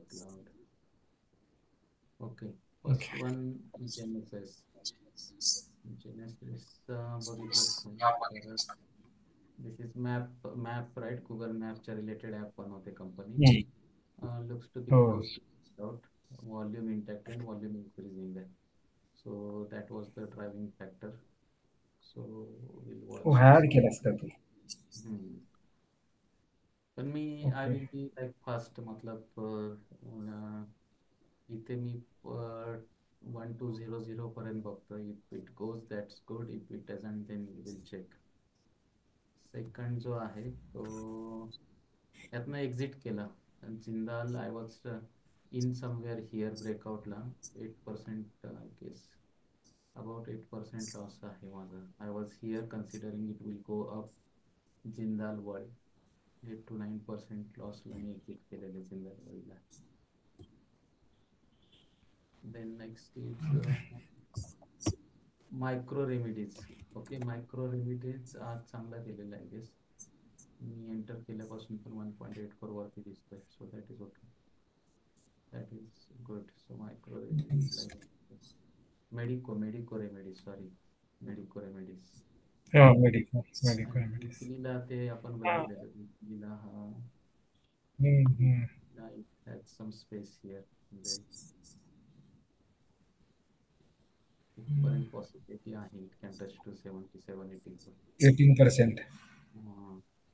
cloud. Okay, first Okay. one Genesis. Genesis बघितलंच नाही तर this is map right, Google Maps related app बनवते company. Hmm. Looks to be हो. close to out, volume intact and volume increasing there. So that was the driving factor. So we'll तू watch this. Higher केलास का तू? Hmm. पण मी I okay. Will be like fast मतलब इथे मी 1200 पर्यंत बघतो. If it goes that's good, if it doesn't then will check. Second जो आहे तो यातनं एक्झिट केला. Jindal I was in somewhere here ब्रेकआउटला 8% केस अबाउट 8% लॉस आहे माझं. I was here considering it will go up. Jindal world 8 to 9% लॉसला मी एक्झिट केलेले जिंदाल वर्ल्डला. Then next is micro remedies. Okay, micro remedies आज चांगला केलेला आहे गेस. मी एंटर केल्यापासून पण 1.84 वरती दिसतोय. So that is okay, that is good. So micro remedies like medico remedies, sorry, medico remedies. हा, मेडिकल मेडिकल आणि रेमेडीज. विकलीला ते आपण हा. बघितलेलं. विकलीला हा hmm. Had some space here, म्हणजे इथपर्यंत पॉसिबिलिटी आहे. It can touch to 77-80. 18%.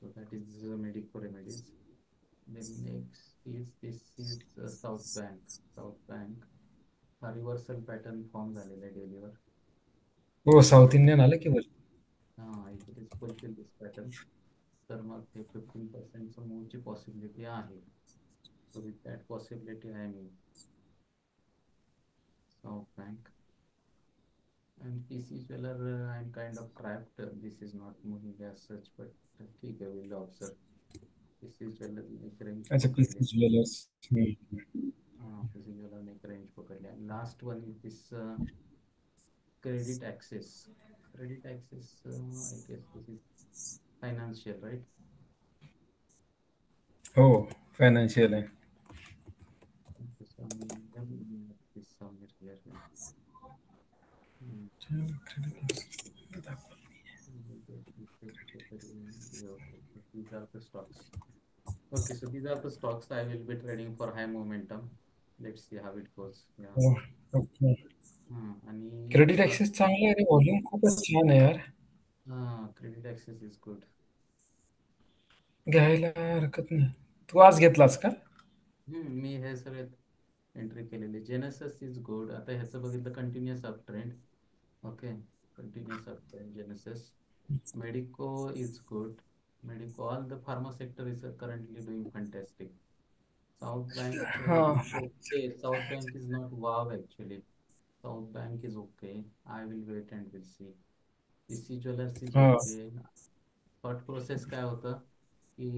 So that is Medico Remedies. Then next is this is South Bank. South Bank हा रिव्हर्सल पॅटर्न फॉर्म झालेला आहे डेलीवर. हो, इफ साऊथ इंडियन आलं की वर. If it is fulfil this pattern, तर मग हे 15%चं मूवची पॉसिबिलिटी आहे. So with that possibility I am in South Bank. And PC jeweller I am kind of trapped. This is not moving as such, but ठीक आहे, will observe. PC jeweller एक range अच्छा, पकडली. PC jewellers. पीसी ज्वेलर एक range पकडली. आणि last one is this credit access. Credit access I guess this is financial right. हो, financial आहे. This somewhere here. These are the stocks. Okay, so these are the stocks I will be trading for high momentum. Let's see how it goes. Yeah. हो, okay. आणि credit दुसरा access चांगला आहे रे, volume खूपच छान आहे यार. Credit access is good. घ्यायला हरकत नाही. तू आज घेतलास का? मी हे सगळे एंट्री केलेली. Genesis is good. आता ह्याचं बघितलं continuous up trend. Okay, continuous up trend genesis. Medico is good. Medico, all the pharma sector is currently doing fantastic. South Bank हा. is okay. South Bank is not wow actually. South Bank is okay. I will wait and we'll see. PC Jewelers is हा. okay. Thought process काय होतं की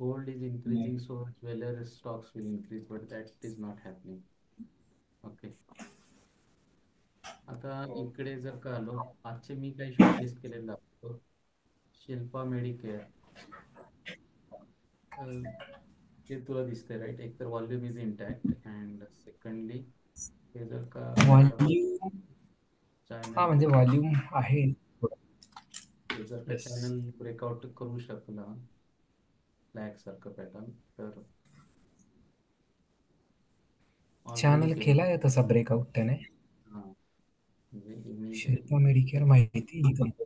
gold is increasing so jewellery stocks will increase, but that is not happening. Okay, आता इकडे जर का आलो, आजचे मी काही शॉर्टलिस्ट केलेले दाखवतो. शिल्पा मेडिकेअर. ते तुला दिसतंय राईट. एक तर volume is intact and secondly हे जर का व्हॉल्यूम. हा, चॅनल म्हणजे व्हॉल्यूम आहे. हे जर का येस. चॅनल ब्रेकआउट करू शकला फ्लॅग सारखं पॅटर्न, तर ऑलरेडी चॅनल केले. केलाय तसा ब्रेकआउट त्याने. हां, म्हणजे मी इथे शिल्पा मेडिकेअर माहिती ही कंपनी.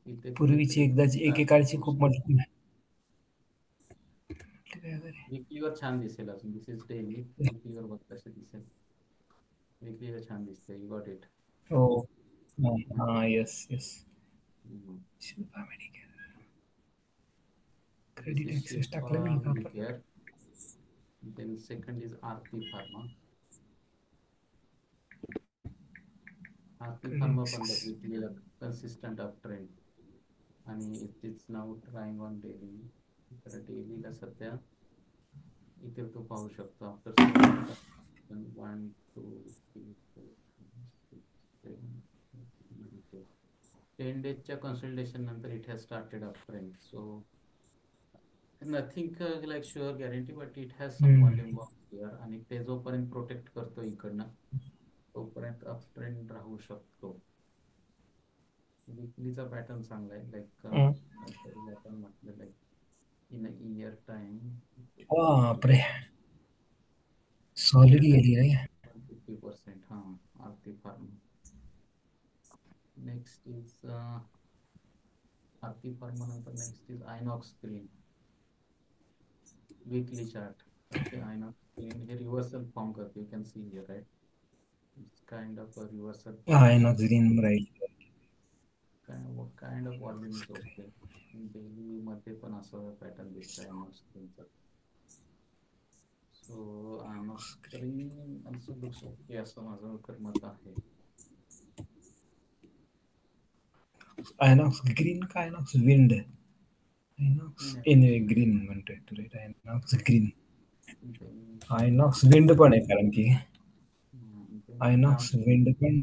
इथे तुला पूर्वीची क्रेडिट एकदाची एकेकाळची करू खूप शकतो. मोठी. विकलीवर छान दिसेल अजून. This is daily. विकलीवर बघ कसे दिसेल. विकलीवर छान दिसते. You got it. हो. हा, yes yes. Shilpa Medicare. This credit is access Shilpa टाकलं नाही का आपण? Medicare. Then second is Aarti Pharma. Aarti credit Pharma पण बघ ऍक्सेस. विकलीला कन्सिस्टंट अप ट्रेंड, आणि it is now trying on daily. तर डेलीला सध्या इथे तू पाहू शकतो आफ्टर 10 डेजच्या कन्सल्टेशन नंतर it has started up trend. So nothing like sure guarantee but it has some hmm. Volume of here, आणि ते जोपर्यंत प्रोटेक्ट करतो इकडनं तोपर्यंत अप ट्रेंड राहू शकतो. विकलीचा पॅटर्न चांगला आहे, लाईक हम्म. तरी आपण म्हटलं like in a year time बापरे, सॉलिड गेली रे. 50%. हां, Aarti pharma. Next is Aarti pharma नंतर next is Inox Green. Weekly chart. Okay, Inox Green हे रिव्हर्सल फॉर्म करते, you can see here right. It's kind of a reversal आहे ना फॉर्मेशन. ग्रीन राहील. Kind of volume is okay. Daily मध्ये पण असं pattern दिसतंय आयनॉक्स ग्रीनचा. So Inox Green also looks okay असं माझं तर मत आहे. आयनॉक्स ग्रीन का आयनॉक्स विंड? नाही आयनॉक्स नाही, एनिवे ग्रीन म्हणतोय तुला, आयनॉक्स ग्रीन. बेन आयनॉक्स विंड पण आहे कारण की बेन श्याम आयनॉक्स विंड पण,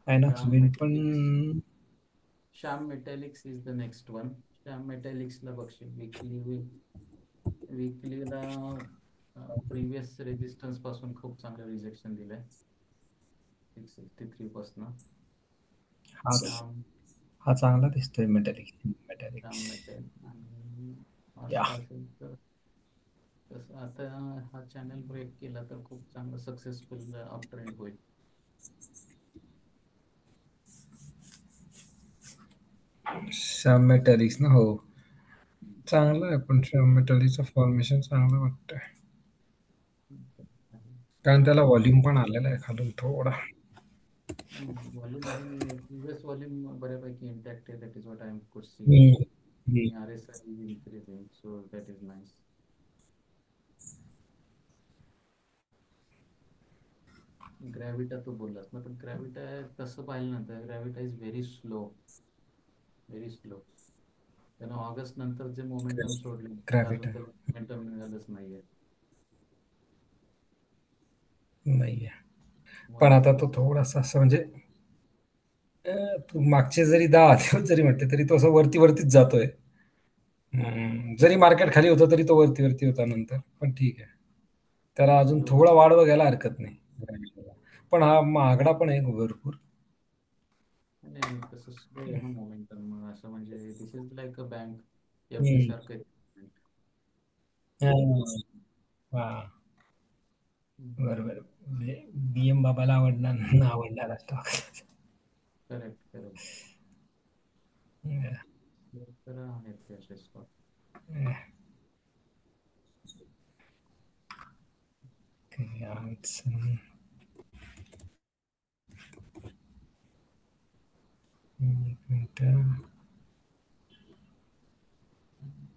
आयनॉक्स श्याम विंड पण. Metalics. Shyam Metalics is the next one. Shyam मेटॅलिक्सला बघशील वीकलीला प्रिव्हियस रेजिस्टन्स पासून खूप चांगलं रिजेक्शन दिलंय 663 पासून. हा श्याम हा चांगला दिसतोय मेटॅलिक, श्याम मेटॅलिक्स. मेटल. आणि या असं असेल तर तसं आता हा चॅनल ब्रेक केला तर खूप चांगलं सक्सेसफुल अप ट्रेंड होईल. श्याम मेटॅलिक्स ना, हो चांगला आहे, पण श्याम मेटॅलिक्सचं फॉर्मेशन चांगलं वाटतंय कारण त्याला व्हॉल्यूम पण आलेला आहे खालून थोडा. व्हॉल्यूम आहे, प्रिव्हियस व्हॉल्यूम बऱ्यापैकी इंटॅक्ट आहे. That is what I am could see. Hmm. Hmm. आणि R S I is increasing, so that is nice. Gravita तू बोललास ना, पण ग्रॅव्हिटा तसं पाहिलं नंतर Gravita is very slow, very slow. त्यानं ऑगस्ट नंतर जे मोमेंटम सोडले ते ग्रॅव्हिट अजून त्याला मोमेंटम मिळालंच नाहीये. नाहीये, पण म्हणून आता तो तो थोडासा असं म्हणजे तू मागचे जरी 10 दिवस जरी म्हटले तरी तो असं वरती वरतीच जातोय. जरी मार्केट खाली होतं तरी तो वरती वरती होता नंतर, पण ठीक आहे. त्याला अजून स्लो. थोडा वाढ बघायला हरकत नाही. पण हा महागडा पण आहे भरपूर. नाही नाही, तसं स्लो आहे ना मोमेंटम, असं म्हणजे this is like a bank, F D hmm. सारखं. हा, बरोबर. म्हणजे बीएम बाबाला आवडणार ना, आवडणारा स्टॉक. Correct correct. तर आहेत ते असे स्टॉक. एक मिनिट.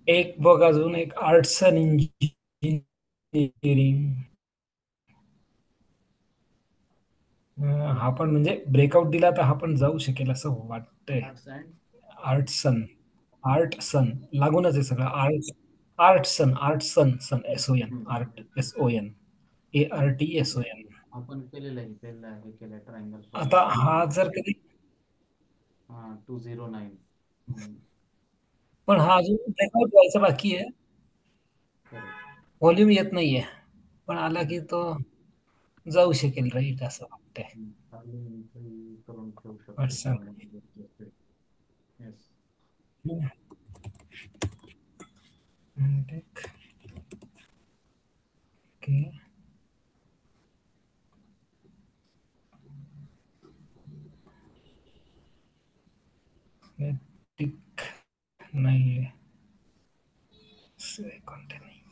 एक बघ, अजून एक आर्ट्स अँड इंजिनिअरिंग. हा पण म्हणजे ब्रेकआउट दिला तर हा पण जाऊ शकेल असं वाटतंय. आर्ट्स अँड आर्टसन, आर्टसन लागूनच आहे सगळं. आर्टसन, आर्टसन, सन SON, आर्ट SON, ARTSON. आपण केलेलं आहे, केलेलं आहे, केलं ट्रायंगल आता फॉर्मेशन हा केलं. जर कधी, हां 209. पण हा अजून ब्रेकआउट व्हायचा बाकी आहे. करेक्ट. व्हॉल्यूम येत नाहीये, पण आला की तो जाऊ शकेल राईट असं वाटतंय. खाली एंट्री करून ठेवू शकतो वाटसन. कोण येस. ओके. टिक नाहीये, कंटिन्यू.